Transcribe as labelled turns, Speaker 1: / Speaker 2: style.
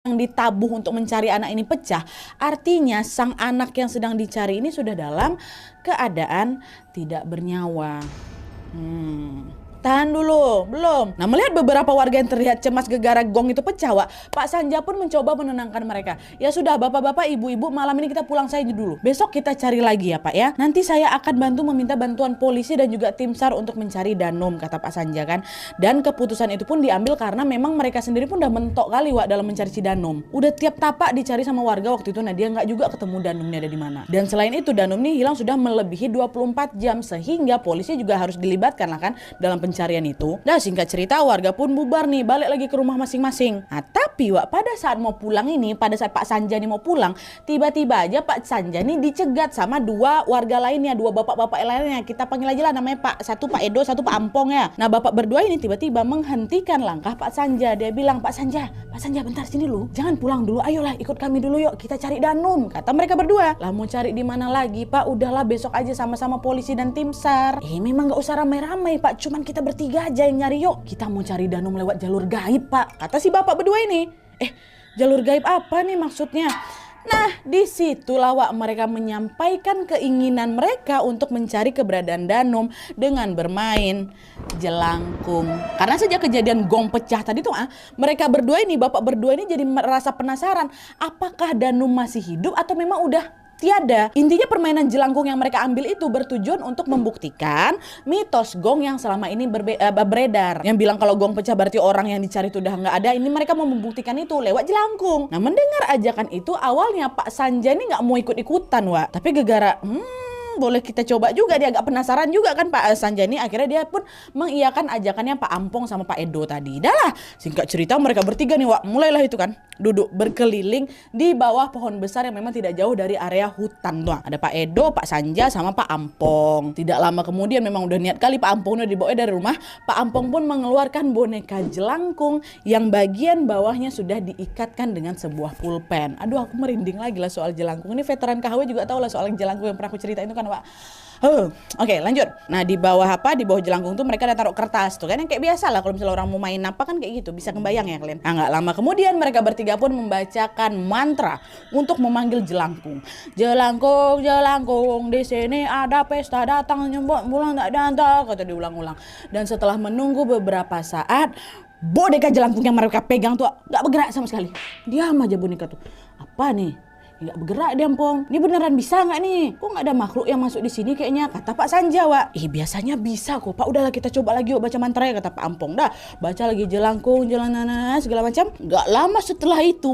Speaker 1: yang ditabuh untuk mencari anak ini pecah, artinya sang anak yang sedang dicari ini sudah dalam keadaan tidak bernyawa. Tahan dulu, belum. Nah, melihat beberapa warga yang terlihat cemas gegara gong itu pecah, Wak, Pak Sanja pun mencoba menenangkan mereka. Ya sudah, bapak-bapak, ibu-ibu, malam ini kita pulang saja dulu. Besok kita cari lagi ya, Pak ya. Nanti saya akan bantu meminta bantuan polisi dan juga tim SAR untuk mencari Danom, kata Pak Sanja kan. Dan keputusan itu pun diambil karena memang mereka sendiri pun udah mentok kali, Wak, dalam mencari si Danom. Udah tiap tapak dicari sama warga waktu itu, nah dia nggak juga ketemu Danomnya ada di mana. Dan selain itu, Danom ini hilang sudah melebihi 24 jam sehingga polisi juga harus dilibatkan lah kan dalam pencarian itu. Nah, singkat cerita warga pun bubar nih, balik lagi ke rumah masing-masing. Nah, tapi Wak, pada saat mau pulang ini, pada saat Pak Sanja nih mau pulang, tiba-tiba aja Pak Sanja nih dicegat sama dua warga lainnya, dua bapak-bapak lainnya. Kita panggil aja lah namanya satu Pak Edo, satu Pak Ampong ya. Nah, bapak berdua ini tiba-tiba menghentikan langkah Pak Sanja. Dia bilang, Pak Sanja bentar sini lu. Jangan pulang dulu, ayolah ikut kami dulu yuk, kita cari Danom. Kata mereka berdua. Lah mau cari di mana lagi, Pak? Udahlah besok aja sama-sama polisi dan tim SAR. Memang gak usah ramai-ramai, Pak. Cuman kita bertiga aja yang nyari yuk. Kita mau cari Danom lewat jalur gaib, Pak. Kata si bapak berdua ini. Jalur gaib apa nih maksudnya? Nah, disitulah Wak, mereka menyampaikan keinginan mereka untuk mencari keberadaan Danom dengan bermain jelangkung. Karena sejak kejadian gong pecah tadi tuh, mereka berdua ini, bapak berdua ini jadi merasa penasaran. Apakah Danom masih hidup atau memang udah tiada. Intinya permainan jelangkung yang mereka ambil itu bertujuan untuk membuktikan mitos gong yang selama ini beredar. Yang bilang kalau gong pecah berarti orang yang dicari itu udah nggak ada. Ini mereka mau membuktikan itu lewat jelangkung. Nah, mendengar ajakan itu awalnya Pak Sanja ini nggak mau ikut-ikutan, Wak. Tapi gegara, boleh kita coba juga, dia agak penasaran juga kan Pak Sanja ini. Akhirnya dia pun mengiyakan ajakannya Pak Ampong sama Pak Edo tadi. Dah lah, singkat cerita mereka bertiga nih, Wak, mulailah itu kan duduk berkeliling di bawah pohon besar yang memang tidak jauh dari area hutan tuh. Ada Pak Edo, Pak Sanja sama Pak Ampong. Tidak lama kemudian memang udah niat kali Pak Ampong udah dibawa dari rumah. Pak Ampong pun mengeluarkan boneka jelangkung yang bagian bawahnya sudah diikatkan dengan sebuah pulpen. Aduh, aku merinding lagi lah soal jelangkung. Ini veteran KW juga tahu lah soal jelangkung yang pernah aku ceritain itu kan, Pak. Oke, lanjut. Nah, di bawah jelangkung tuh mereka ada taruh kertas tuh kan, yang kayak biasa lah kalau misalnya orang mau main apa kan kayak gitu, bisa kebayang ya kalian. Nah, nggak lama kemudian mereka bertiga pun membacakan mantra untuk memanggil jelangkung. Jelangkung, jelangkung, di sini ada pesta, datang nyebut bulan tak datang, kata diulang-ulang. Dan setelah menunggu beberapa saat, boneka jelangkung yang mereka pegang tuh nggak bergerak sama sekali. Diam aja boneka tuh. Apa nih? Nggak bergerak dia, Ampong. Ini beneran bisa nggak nih? Kok nggak ada makhluk yang masuk di sini kayaknya? Kata Pak Sanja, Wak. Biasanya bisa kok, Pak. Udahlah kita coba lagi yuk baca mantra ya, kata Pak Ampong. Dah, baca lagi jelangkung, segala macam. Nggak lama setelah itu